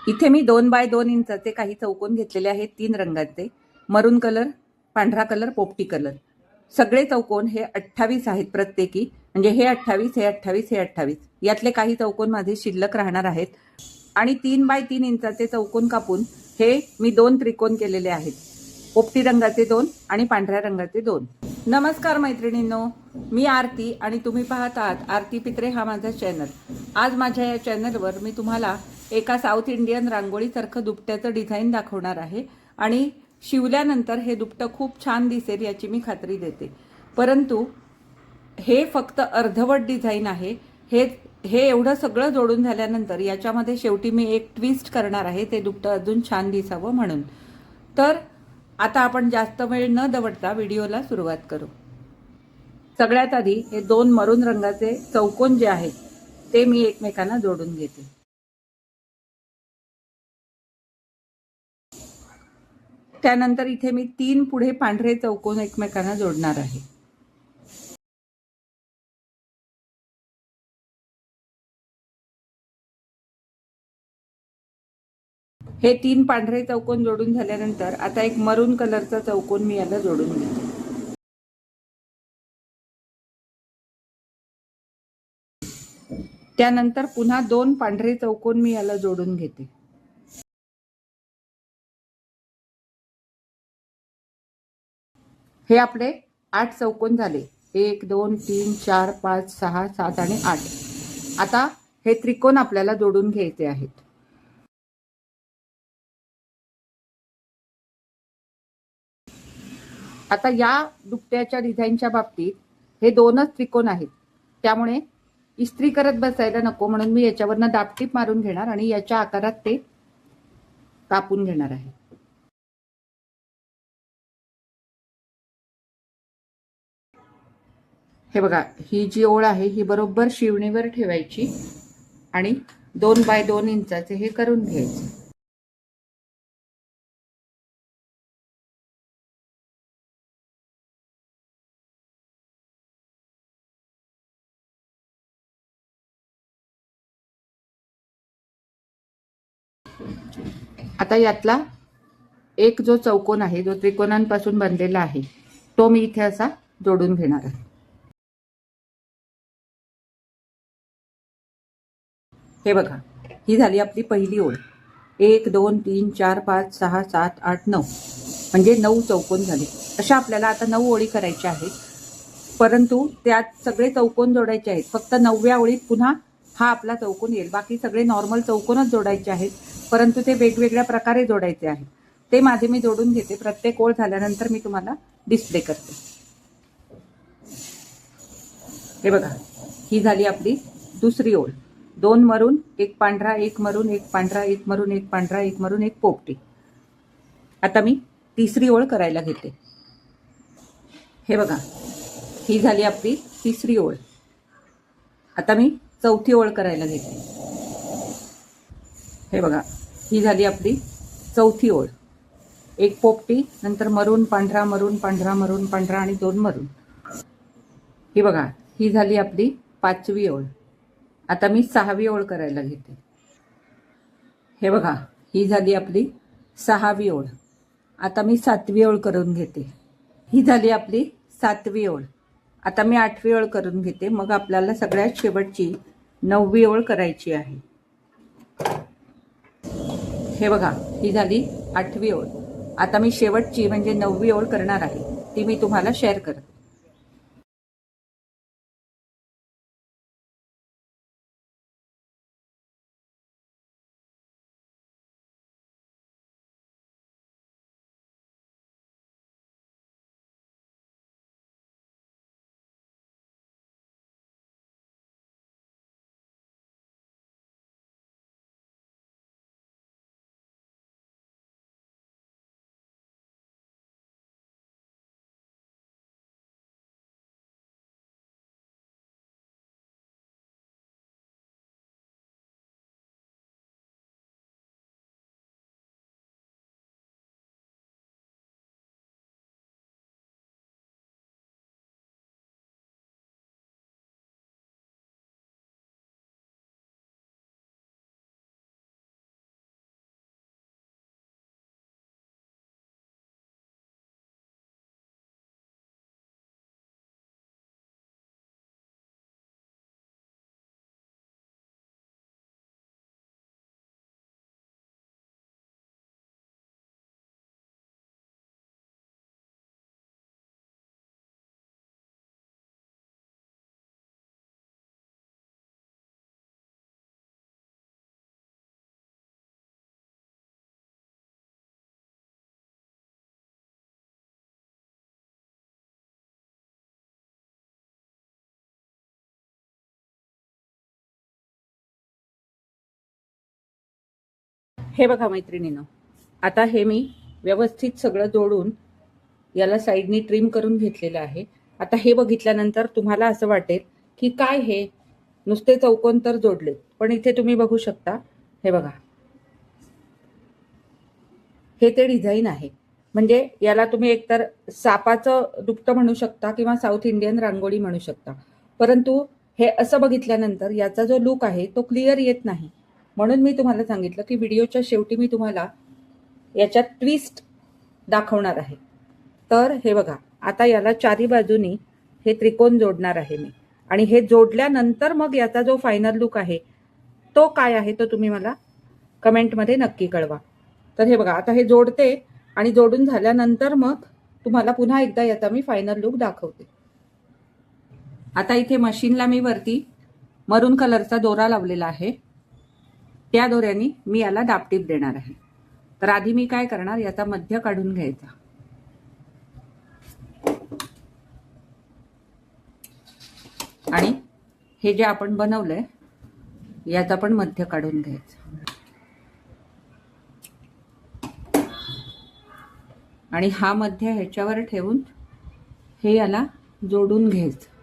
इथे मी 2 बाय 2 इंचाचे काही चौकोन घेतलेले आहेत 3 रंगाचे, मरून कलर, पांढरा कलर, पोपटी कलर. सगळे चौकोन हे 28 आहेत प्रत्येकी, म्हणजे हे 28, हे 28, हे 28. यातले काही चौकोन माझे शिल्लक राहणार आहेत आणि 3 बाय 3 इंचाचे चौकोन कापून हे मी 2 त्रिकोण केलेले आहेत. पोपटी रंगाचे 2 आणि पांढऱ्या रंगाचे 2. नमस्कार मैत्रिणींनो, मी आरती आणि तुम्ही पाहत आहात आरती पित्रे हा माझा चॅनल. आज माझ्या या चॅनलवर मी तुम्हाला एका साऊथ इंडियन रांगोळीसारखं दुपट्याचं डिझाईन दाखवणार आहे आणि शिवल्यानंतर हे दुपटं खूप छान दिसेल याची मी खात्री देते. परंतु हे फक्त अर्धवट डिझाईन आहे. हे एवढं सगळं जोडून झाल्यानंतर याच्यामध्ये शेवटी मी एक ट्विस्ट करणार आहे, ते दुपटं अजून छान दिसावं म्हणून. तर आता आपण जास्त वेळ न दवडता व्हिडिओला सुरुवात करू. सगळ्यात आधी हे 2 मरून रंगाचे चौकोन जे आहेत ते मी एकमेकांना जोडून घेते. त्यानंतर इथे मी 3 पुढे पांढरे चौकोन एकमेकांना जोडणार आहे. हे 3 पांढरे चौकोन जोडून झाल्यानंतर आता एक मरून कलरचा चौकोन मी याला जोडून घेते. त्यानंतर पुन्हा 2 पांढरे चौकोन मी याला जोडून घेते. हे आपले 8 चौकोन झाले. 1 2 3 4 5 6 7 आणि 8. आता हे त्रिकोण आपल्याला जोडून घ्यायचे आहेत. आता या दुपट्याच्या डिझाईनच्या बाबतीत हे 2च त्रिकोण आहेत, त्यामुळे इस्त्री करत बसायला नको म्हणून मी याच्यावरनं दाबटीप मारून घेणार आणि याच्या आकारात ते कापून घेणार आहे. हे बघा, ही जी ओळ आहे ही बरोबर शिवणीवर ठेवायची आणि 2 बाय 2 इंचाचे हे करून घ्यायचे. आता यातला एक जो चौकोन आहे, जो त्रिकोणांपासून बनलेला आहे, तो मी इथे असा जोडून घेणार आहे. हे बघा, ही झाली आपली पहिली ओळ. 1 2 3 4 5 6 7 8 9, म्हणजे 9 चौकोन झाले. अशा आपल्याला आता 9 ओळी करायच्या आहेत, परंतु त्यात सगळे चौकोन जोडायचे आहेत. फक्त 9व्या ओळीत पुन्हा हा आपला चौकोन येईल. बाकी सगळे नॉर्मल चौकोनच जोडायचे आहेत, परंतु ते वेगवेगळ्या प्रकारे जोडायचे आहेत. ते माझे मी जोडून घेते. प्रत्येक ओळ झाल्यानंतर मी तुम्हाला डिस्प्ले करते. हे बघा, ही झाली आपली दुसरी ओळ. 2 मरून, 1 पांढरा, 1 मरून, 1 पांढरा, 1 मरून, 1 पांढरा, 1 मरून, 1 पोपटी. आता मी तिसरी ओळ करायला घेते. हे बघा, ही झाली आपली तिसरी ओळ. आता मी चौथी ओळ करायला घेते. हे बघा, ही झाली आपली चौथी ओळ. 1 पोपटी, नंतर मरून, पांढरा, मरून, पांढरा, मरून, पांढरा आणि 2 मरून. ही बघा, ही झाली आपली 5वी ओळ. आता मी 6वी ओळ करायला घेते. हे बघा, ही झाली आपली 6वी ओळ. आता मी 7वी ओळ करून घेते. ही झाली आपली 7वी ओळ. आता मी 8वी ओळ करून घेते. मग आपल्याला सगळ्यात शेवटची 9वी ओळ करायची आहे. हे बघा, ही झाली 8वी ओळ. आता मी शेवटची म्हणजे 9वी ओळ करणार आहे, ती मी तुम्हाला शेअर करते. हे बघा मैत्रिणींनो, आता हे मी व्यवस्थित सगळं जोडून याला साईडनी ट्रिम करून घेतलेलं आहे. आता हे बघितल्यानंतर तुम्हाला असं वाटेल की काय हे नुसते चौकोन तर जोडले, पण इथे तुम्ही बघू शकता, हे बघा, हे ते डिझाईन आहे. म्हणजे याला तुम्ही एकतर सापाचं दुपटं म्हणू शकता किंवा साऊथ इंडियन रांगोळी म्हणू शकता. परंतु हे असं बघितल्यानंतर याचा जो लुक आहे तो क्लिअर येत नाही. म्हणून मी तुम्हाला सांगितलं की व्हिडिओच्या शेवटी मी तुम्हाला याच्यात ट्विस्ट दाखवणार आहे. तर हे बघा, आता याला चारी बाजूनी हे त्रिकोण जोडणार आहे मी, आणि हे जोडल्यानंतर मग याचा जो फायनल लुक आहे तो काय आहे तो तुम्ही मला कमेंटमध्ये नक्की कळवा. तर हे बघा, आता हे जोडते आणि जोडून झाल्यानंतर मग तुम्हाला पुन्हा एकदा याचा मी फायनल लुक दाखवते. आता इथे मशीनला मी वरती मरून कलरचा दोरा लावलेला आहे. त्या दोऱ्याने मी याला दाबटीप देणार आहे. तर आधी मी काय करणार, याचा मध्य काढून घ्यायचा आणि हे जे आपण बनवलंय याचा पण मध्य काढून घ्यायचं आणि हा मध्य ह्याच्यावर ठेवून हे याला जोडून घ्यायचं.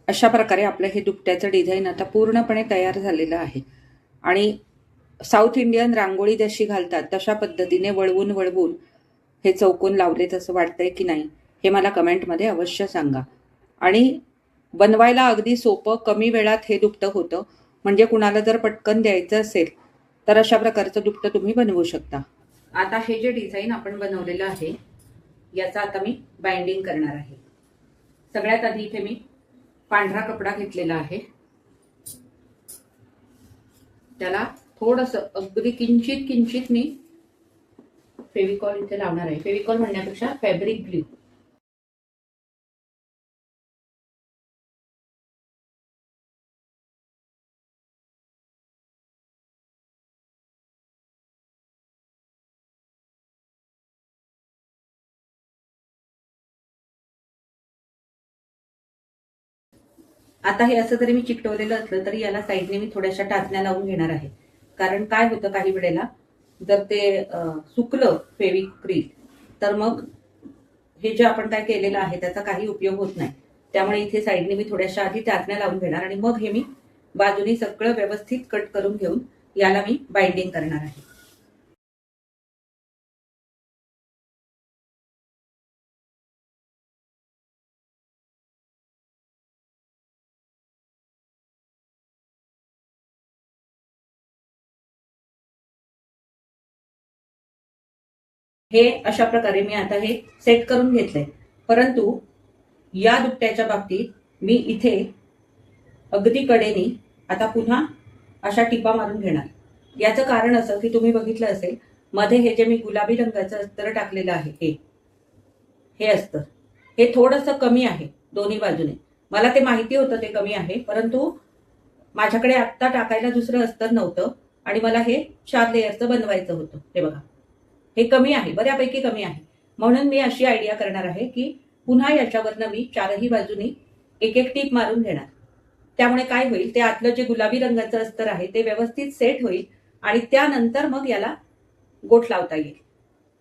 अशा प्रकारे आपलं हे दुपट्याचं डिझाईन आता पूर्णपणे तयार झालेलं आहे. आणि साऊथ इंडियन रांगोळी जशी घालतात तशा पद्धतीने वळवून वळवून हे चौकोन लावलेत असं वाटतंय की नाही हे मला कमेंटमध्ये अवश्य सांगा. आणि बनवायला अगदी सोपं, कमी वेळात हे दुपटं होतं. म्हणजे कुणाला जर पटकन द्यायचं असेल तर अशा प्रकारचं दुपटं तुम्ही बनवू शकता. आता हे जे डिझाईन आपण बनवलेलं आहे याचा आता मी बाइंडिंग करणार आहे. सगळ्यात आधी इथे मी पांढरा कपडा घेतलेला आहे. त्याला थोडंसं अगदी किंचित किंचित मी फेविकॉल इथे लावणार आहे. फेविकॉल म्हणण्यापेक्षा फॅब्रिक ग्लू. आता हे असं जरी मी चिकटवलेलं असलं तरी याला साईडने मी थोड्याशा टाचण्या लावून घेणार आहे. कारण काय होतं, काही वेळेला जर ते सुकलं फेविक्रिल तर मग हे जे आपण काय केलेलं आहे त्याचा काही उपयोग होत नाही. त्यामुळे इथे साईडने मी थोड्याशा आधी टाचण्या लावून घेणार आणि मग हे मी बाजूनी सगळं व्यवस्थित कट करून घेऊन याला मी बाइंडिंग करणार आहे. हे अशा प्रकारे मी आता हे सेट करून घेतलंय. परंतु या दुपट्याच्या बाबतीत मी इथे अगदी कडेने आता पुन्हा अशा टिपा मारून घेणार. याचं कारण असं की तुम्ही बघितलं असेल मध्ये हे जे मी गुलाबी रंगाचं अस्तर टाकलेलं आहे हे अस्तर हे थोडंसं कमी आहे दोन्ही बाजूने. मला ते माहिती होतं ते कमी आहे, परंतु माझ्याकडे आत्ता टाकायला दुसरं अस्तर नव्हतं आणि मला हे 4 लेयरचं बनवायचं होतं. हे बघा, हे कमी आहे, बऱ्यापैकी कमी आहे. म्हणून मी अशी आयडिया करणार आहे की पुन्हा याच्यावरनं मी चारही बाजूनी एक एक टीप मारून घेणार. त्यामुळे काय होईल, ते आतलं जे गुलाबी रंगाचं अस्तर आहे ते व्यवस्थित सेट होईल आणि त्यानंतर मग याला गोठ लावता येईल.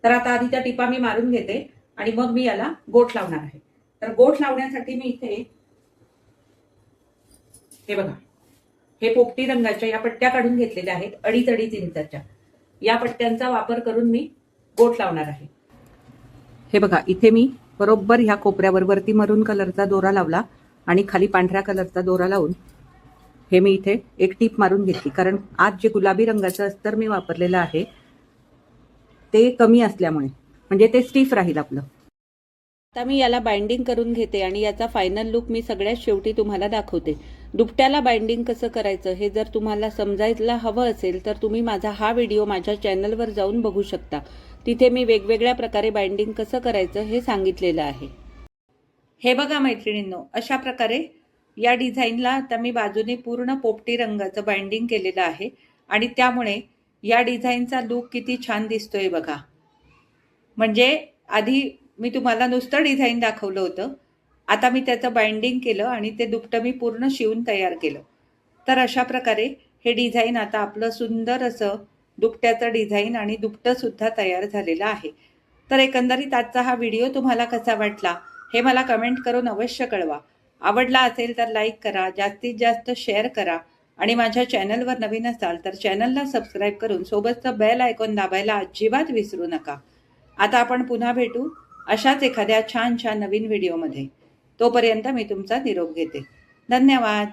तर आता आधी त्या टिपा मी मारून घेते आणि मग मी याला गोठ लावणार आहे. तर गोठ लावण्यासाठी मी इथे हे बघा, हे पोपटी रंगाच्या या पट्ट्या काढून घेतलेल्या आहेत 2.5 इंचाच्या. या पट्ट्यांचा वापर करून मी गोठ लावणार आहे. हे बघा, इथे मी बरोबर ह्या कोपऱ्यावर वरती मरून कलरचा दोरा लावला आणि खाली पांढऱ्या कलरचा दोरा लावून हे मी इथे एक टीप मारून घेतली. कारण आज जे गुलाबी रंगाचं अस्तर मी वापरलेलं आहे ते कमी असल्यामुळे म्हणजे ते स्टिफ राहील आपलं. आता मी याला बाइंडिंग करून घेते आणि याचा फायनल लुक मी सगळ्यात शेवटी तुम्हाला दाखवते. दुपट्याला बाइंडिंग कसं करायचं हे जर तुम्हाला समजायला हवं असेल तर तुम्ही माझा हा व्हिडिओ माझ्या चॅनलवर जाऊन बघू शकता. तिथे मी वेगवेगळ्या प्रकारे बाइंडिंग कसं करायचं हे सांगितलेलं आहे. हे बघा मैत्रिणींनो, अशा प्रकारे या डिझाईनला आता मी बाजूने पूर्ण पोपटी रंगाचं बाइंडिंग केलेलं आहे आणि त्यामुळे या डिझाईनचा लुक किती छान दिसतोय बघा. म्हणजे आधी मी तुम्हाला नुसतं डिझाईन दाखवलं होतं, आता मी त्याचं बाइंडिंग केलं आणि ते दुपटं मी पूर्ण शिवून तयार केलं. तर अशा प्रकारे हे डिझाईन आता आपलं सुंदर असं दुपट्याचं डिझाईन आणि दुपटंसुद्धा तयार झालेलं आहे. तर एकंदरीत आजचा हा व्हिडिओ तुम्हाला कसा वाटला हे मला कमेंट करून अवश्य कळवा. आवडला असेल तर लाईक करा, जास्तीत जास्त शेअर करा आणि माझ्या चॅनलवर नवीन असाल तर चॅनलला सबस्क्राईब करून सोबतचं बेल आयकॉन दाबायला अजिबात विसरू नका. आता आपण पुन्हा भेटू अशाच एखाद्या छान छान नवीन व्हिडिओमध्ये. तोपर्यंत मी तुमचा निरोप घेते. धन्यवाद.